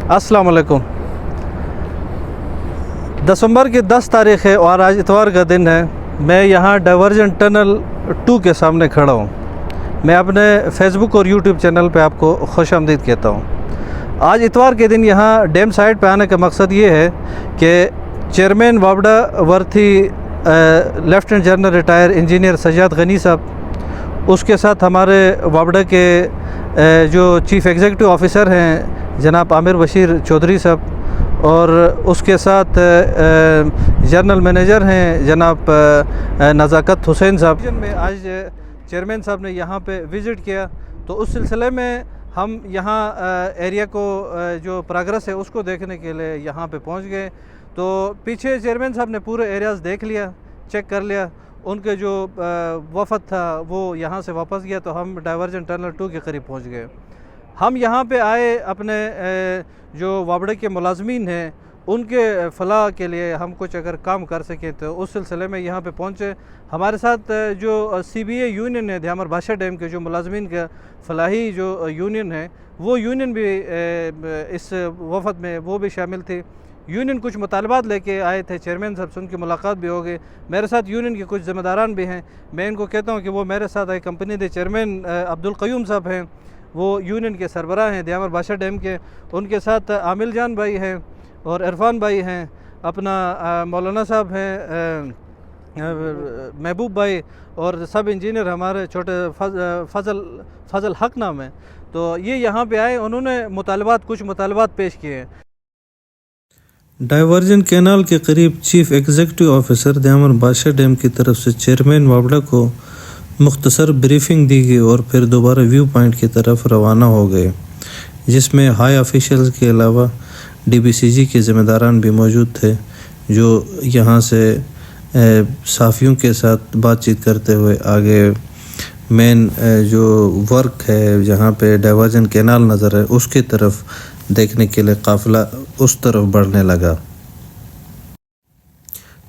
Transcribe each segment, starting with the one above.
अस्सलाम वालेकुम। दिसंबर की 10 तारीख़ है और आज इतवार का दिन है। मैं यहाँ डाइवर्जन टनल 2 के सामने खड़ा हूँ। मैं अपने फेसबुक और यूट्यूब चैनल पे आपको खुशामदीद कहता हूँ। आज इतवार के दिन यहाँ डैम साइट पे आने का मकसद ये है कि चेयरमैन वावड़ा worthy lieutenant general retired engineer Sajjad Ghani साहब, उसके साथ हमारे वावड़ा के जो चीफ़ एग्जीक्यूटिव ऑफिसर हैं जनाब आमिर बशीर चौधरी साहब, और उसके साथ जनरल मैनेजर हैं जनाब नज़ाकत हुसैन साहब। में आज चेयरमैन साहब ने यहाँ पे विज़िट किया, तो उस सिलसिले में हम यहाँ एरिया को जो प्रोग्रेस है उसको देखने के लिए यहाँ पे पहुँच गए। तो पीछे चेयरमैन साहब ने पूरे एरियाज़ देख लिया, चेक कर लिया। उनके जो वफ़द था वो यहाँ से वापस गया, तो हम डाइवर्जन टनल 2 के करीब पहुँच गए। हम यहाँ पे आए अपने जो वावड़े के मुलाजमीन हैं उनके फलाह के लिए हम कुछ अगर काम कर सकें, तो उस सिलसिले में यहाँ पे पहुँचे। हमारे साथ जो CBA यूनियन है ध्यामर भाषा डैम के जो मुलाजमीन का फलाही जो यूनियन है, वो यूनियन भी इस वफ़द में वो भी शामिल थी। यूनियन कुछ मुतालबात लेके आए थे, चेयरमैन साहब से उनकी मुलाकात भी हो गई। मेरे साथ यूनियन के कुछ ज़िम्मेदारान भी हैं, मैं इनको कहता हूँ कि वो मेरे साथ आए। कंपनी के चेयरमैन अब्दुल क़य्यूम साहब हैं, वो यूनियन के सरबराह हैं ध्यामर भाषा डैम के। उनके साथ आमिल जान भाई हैं और इरफान भाई हैं, अपना मौलाना साहब हैं, महबूब भाई, और सब इंजीनियर हमारे छोटे फजल हक नाम है। तो ये यहाँ पे आए, उन्होंने कुछ मुतालबात पेश किए हैं। डाइवर्जन कैनाल के करीब चीफ एग्जीक्यूटिव ऑफिसर ध्यामर भाषा डैम की तरफ से चेयरमैन वावड़ा को मुख्तसर ब्रीफिंग दी गई और फिर दोबारा व्यू पॉइंट की तरफ रवाना हो गए, जिसमें हाई ऑफिशियल्स के अलावा DBCG के ज़िम्मेदारान भी मौजूद थे, जो यहाँ से साफ़ियों के साथ बातचीत करते हुए आगे मेन जो वर्क है जहाँ पे डाइवर्जन कैनाल नज़र है उसकी तरफ देखने के लिए काफ़िला उस तरफ बढ़ने लगा।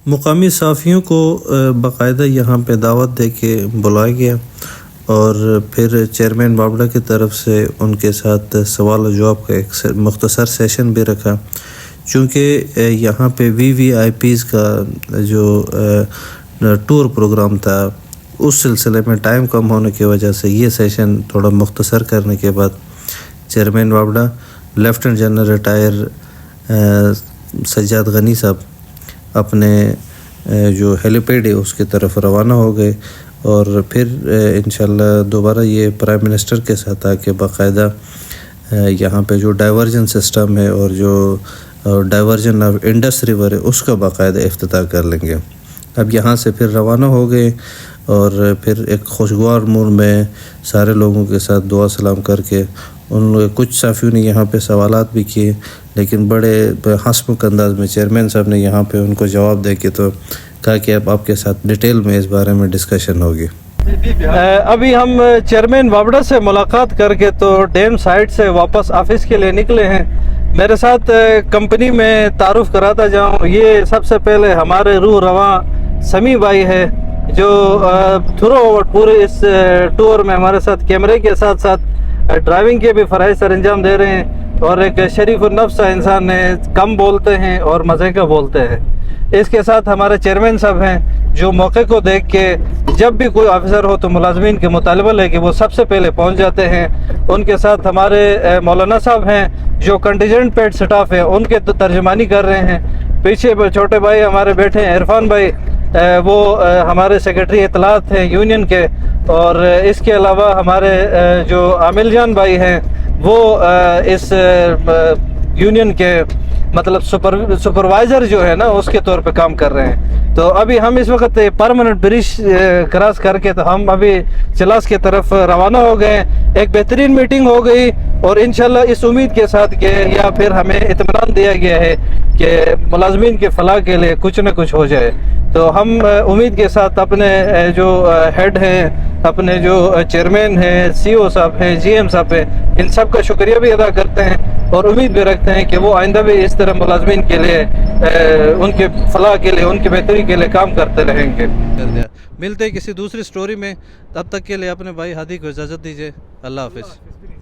मुकामी साफ़ियों को बाकायदा यहाँ पे दावत दे के बुलाया गया और फिर चेयरमैन वावड़ा की तरफ से उनके साथ सवाल और जवाब का एक मुख्तसर सेशन भी रखा। चूँकि यहाँ पे VVIPs का जो टूर प्रोग्राम था, उस सिलसिले में टाइम कम होने की वजह से ये सेशन थोड़ा मुख्तसर करने के बाद चेयरमैन वावड़ा lieutenant general retired Sajjad Ghani साहब अपने जो हेलीपैड है उसकी तरफ रवाना हो गए, और फिर इंशाल्लाह दोबारा ये प्राइम मिनिस्टर के साथ आके बाकायदा यहाँ पे जो डाइवर्जन सिस्टम है और जो डाइवर्जन ऑफ इंडस रिवर है उसका बाकायदा इफ्तिताह कर लेंगे। अब यहाँ से फिर रवाना हो गए और फिर एक खुशगवार मूड में सारे लोगों के साथ दुआ सलाम करके उन कुछ साफ़ियों ने यहाँ पे सवालात भी किए, लेकिन बड़े हंसमुख अंदाज में चेयरमैन साहब ने यहाँ पे उनको जवाब दे के तो कहा कि अब आपके साथ डिटेल में इस बारे में डिस्कशन होगी। अभी हम चेयरमैन वावड़ा से मुलाकात करके तो डैम साइट से वापस ऑफिस के लिए निकले हैं। मेरे साथ कंपनी में तारुफ कराता जाऊँ, ये सबसे पहले हमारे रूह रवा समी भाई है, जो थ्रू पूरे इस टूर में हमारे साथ कैमरे के साथ साथ ड्राइविंग के भी फ़राइज़ सर अंजाम दे रहे हैं, और एक शरीफ नफ्स इंसान है, कम बोलते हैं और मज़े का बोलते हैं। इसके साथ हमारे चेयरमैन साहब हैं, जो मौके को देख के जब भी कोई ऑफिसर हो तो मुलाजमीन के मुतालबा लेके वो सबसे पहले पहुंच जाते हैं। उनके साथ हमारे मौलाना साहब हैं, जो कंटिजेंट पेड स्टाफ है, उनके तो तर्जमानी कर रहे हैं। पीछे छोटे भाई हमारे बैठे हैं, इरफान भाई, वो हमारे सेक्रेटरी इत्तलात हैं यूनियन के, और इसके अलावा हमारे जो आमिल जान भाई हैं वो इस यूनियन के मतलब सुपरवाइज़र जो है ना उसके तौर पे काम कर रहे हैं। तो अभी हम इस वक्त परमानेंट ब्रिज क्रॉस करके तो हम अभी चलास की तरफ रवाना हो गए। एक बेहतरीन मीटिंग हो गई और इंशाल्लाह इस उम्मीद के साथ कि या फिर हमें इत्मीनान दिया गया है कि मुलाजमीन के फलाह के लिए कुछ न कुछ हो जाए। तो हम उम्मीद के साथ अपने जो हेड हैं, अपने जो चेयरमैन हैं, CEO साहब हैं, GM साहब हैं, इन सब का शुक्रिया भी अदा करते हैं और उम्मीद भी रखते हैं कि वो आइंदा भी इस तरह मुलाजमीन के लिए, उनके फलाह के लिए, उनकी बेहतरी के लिए काम करते रहेंगे। मिलते हैं किसी दूसरी स्टोरी में, तब तक के लिए अपने भाई हादी को इजाज़त दीजिए। अल्लाह हाफिज़।